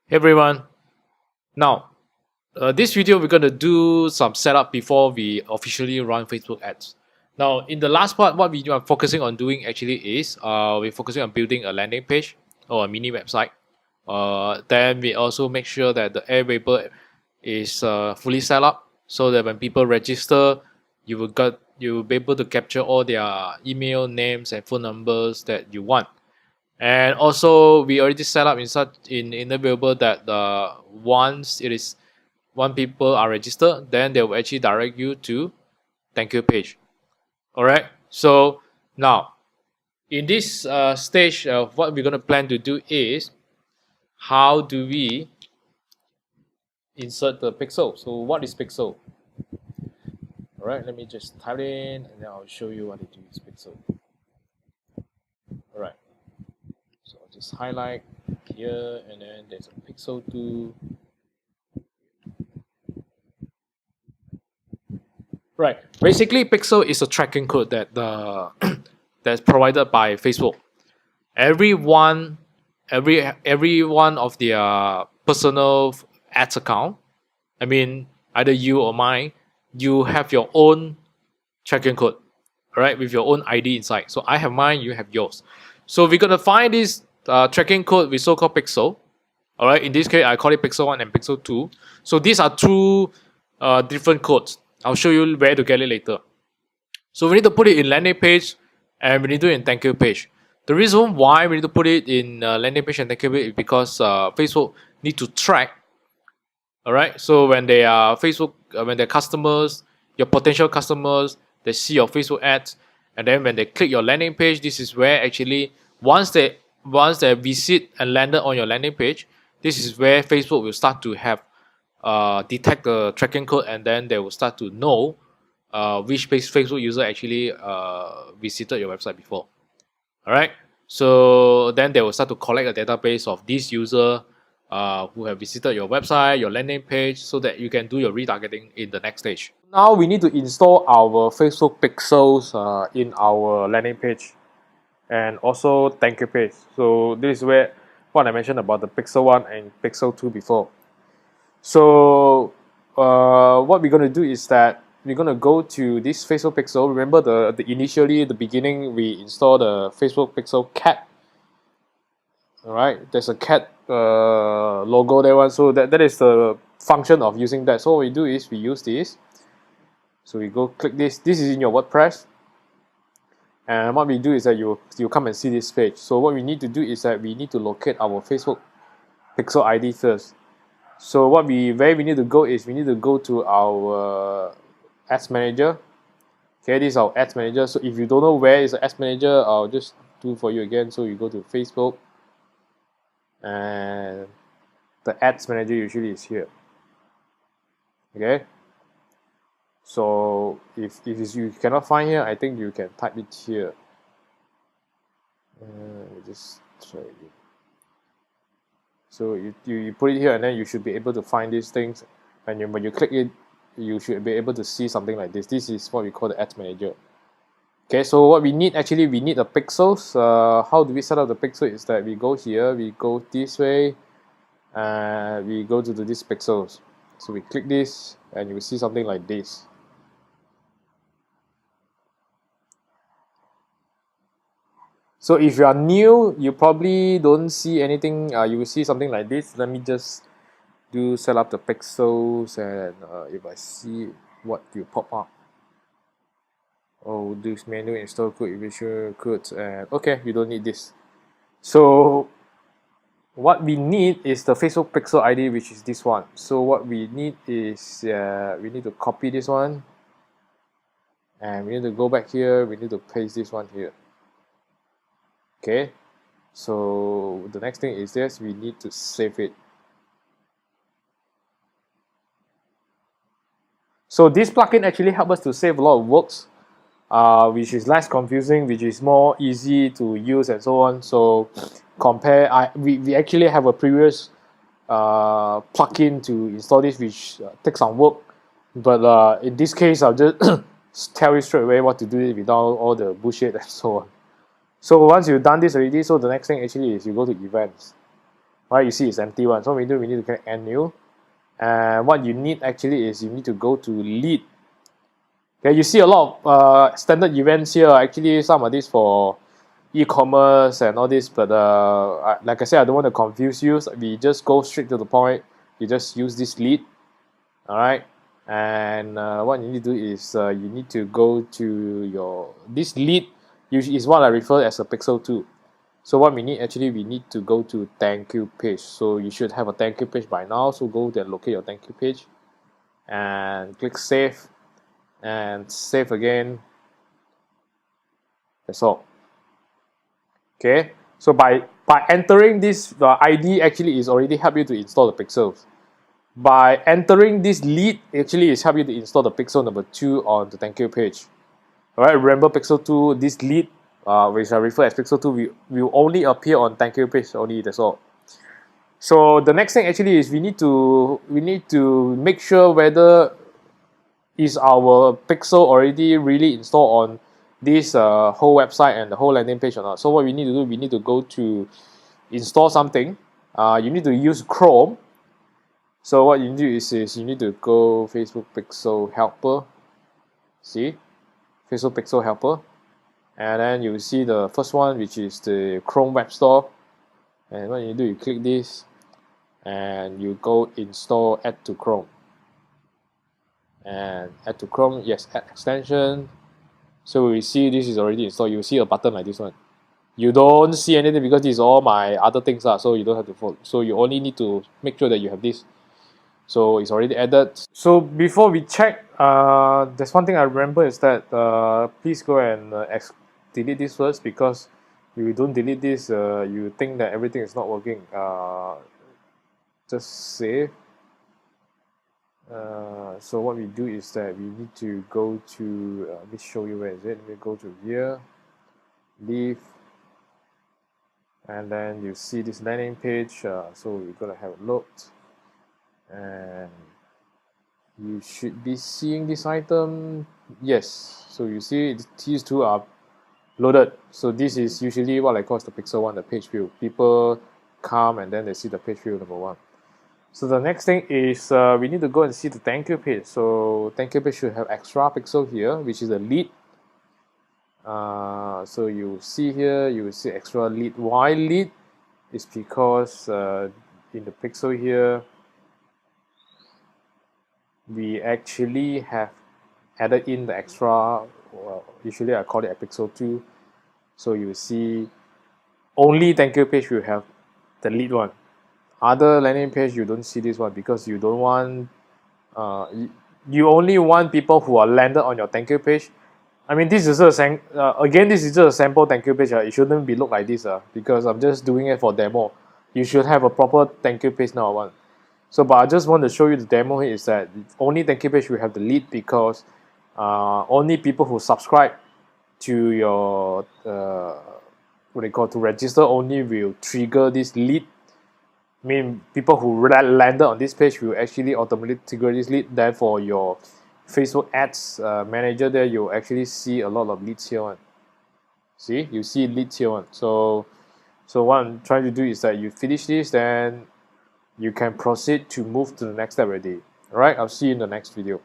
Hey everyone. Now, this video we're gonna do some setup before we officially run Facebook ads. Now, in the last part, what we are focusing on doing actually is we're focusing on building a landing page or a mini website. Then we also make sure that the Airwrapper is fully set up so that when people register, you will be able to capture all their email names and phone numbers that you want. And also we already set up in available that once it is one people are registered, then they will actually direct you to thank you page. All right, so now in this stage of what we're going to plan to do is how do we insert the pixel. So what is pixel? All right, let me just type it in and then I'll show you what it is. Pixel. All right, so I'll just highlight here and then there's a pixel 2. Right. Basically, Pixel is a tracking code that that's provided by Facebook. Every one of their personal ads account. I mean, either you or mine, you have your own tracking code, right? With your own ID inside. So I have mine, you have yours. So we're gonna find this tracking code with so-called Pixel. All right. In this case, I call it Pixel 1 and Pixel 2. So these are two different codes. I'll show you where to get it later. So we need to put it in landing page and we need to do it in thank you page. The reason why we need to put it in landing page and thank you page is because Facebook need to track. All right. So when they are when their customers, your potential customers, they see your Facebook ads, and then when they click your landing page, this is where actually once they visit and landed on your landing page, this is where Facebook will start to have detect the tracking code, and then they will start to know which Facebook user actually visited your website before. All right. So then they will start to collect a database of this user who have visited your website, your landing page, so that you can do your retargeting in the next stage. Now we need to install our Facebook pixels in our landing page and also thank you page. So this is where what I mentioned about the Pixel 1 and Pixel 2 before. So what we're going to do is that we're going to go to this Facebook Pixel. Remember the beginning we installed the Facebook Pixel cat. All right, there's a cat logo there one. So that is the function of using that. So what we do is we use this. So we go click this. This is in your WordPress. And what we do is that you come and see this page. So what we need to do is that we need to locate our Facebook Pixel ID first. So where we need to go is we need to go to our ads manager. Okay, this is our ads manager. So if you don't know where is the ads manager, I'll just do for you again. So you go to Facebook and the ads manager usually is here. Okay. So if you cannot find here, I think you can type it here. Just try it. So you put it here and then you should be able to find these things, and when you click it, you should be able to see something like this. This is what we call the ads manager. Okay, so what we need actually, we need the pixels. How do we set up the pixel is that we go here, we go this way, and we go to these pixels. So we click this and you will see something like this. So if you are new, you probably don't see anything. You will see something like this. Let me just set up the pixels, and if I see what will pop up. Oh, this menu install code, erasure codes, and okay, you don't need this. So what we need is the Facebook Pixel ID, which is this one. So what we need is we need to copy this one, and we need to go back here. We need to paste this one here. Okay, so the next thing is this, we need to save it. So this plugin actually helps us to save a lot of works, which is less confusing, which is more easy to use and so on. So we actually have a previous plugin to install this, which takes some work. But in this case, I'll just tell you straight away what to do without all the bullshit and so on. So once you've done this already, so the next thing actually is you go to events. right? You see it's empty one. So we need to click add new. And what you need actually is you need to go to lead. Okay, you see a lot of standard events here. Actually, some of these for e-commerce and all this, but like I said, I don't want to confuse you. So we just go straight to the point. You just use this lead, all right. And what you need to do is you need to go to your this lead. Usually is what I refer as a Pixel 2. So what we need actually we need to go to thank you page. So you should have a thank you page by now. So go there, locate your thank you page, and click save, and save again. That's all. Okay. So by entering this ID actually is already help you to install the pixels. By entering this lead actually is help you to install the pixel number 2 on the thank you page. Alright, remember Pixel 2, this lead, which I refer as Pixel 2, will only appear on thank you page only, that's all. So the next thing actually is we need to make sure whether is our Pixel already really installed on this whole website and the whole landing page or not. So what we need to do, we need to go to install something. You need to use Chrome. So what you need to do is you need to go Facebook Pixel Helper. See? Facebook Pixel Helper. And then you see the first one, which is the Chrome Web Store. And what you do, you click this and you go install add to Chrome. And add to Chrome, yes, add extension. So we see this is already installed. You see a button like this one. You don't see anything because this is all my other things, so you don't have to follow. So you only need to make sure that you have this. So it's already added. So before we check, there's one thing I remember is that please go and delete this first, because if you don't delete this, you think that everything is not working. Just save. So what we do is that we need to go to, let me show you where is it. We go to here, leave, and then you see this landing page. So we're gonna have a look, and you should be seeing this item. Yes, so you see these two are loaded. So this is usually what I call the Pixel 1, the page view. People come and then they see the page view number 1. So the next thing is we need to go and see the thank you page. So thank you page should have extra pixel here, which is a lead. So you see here, you will see extra lead. Why lead? It's because in the pixel here, we actually have added in the extra, well, usually I call it a Pixel 2. So you see only thank you page will have the lead one. Other landing page you don't see this one because you don't want, you only want people who are landed on your thank you page. I mean, this is again, this is just a sample thank you page. It shouldn't be look like this because I'm just doing it for demo. You should have a proper thank you page now one. So, but I just want to show you the demo here is that only thank you page will have the lead because only people who subscribe to your what they call to register only will trigger this lead. I mean, people who landed on this page will actually automatically trigger this lead. Then for your Facebook ads manager there, you'll actually see a lot of leads here one. See, you see leads here one. So what I'm trying to do is that you finish this, then you can proceed to move to the next step already. Alright, I'll see you in the next video.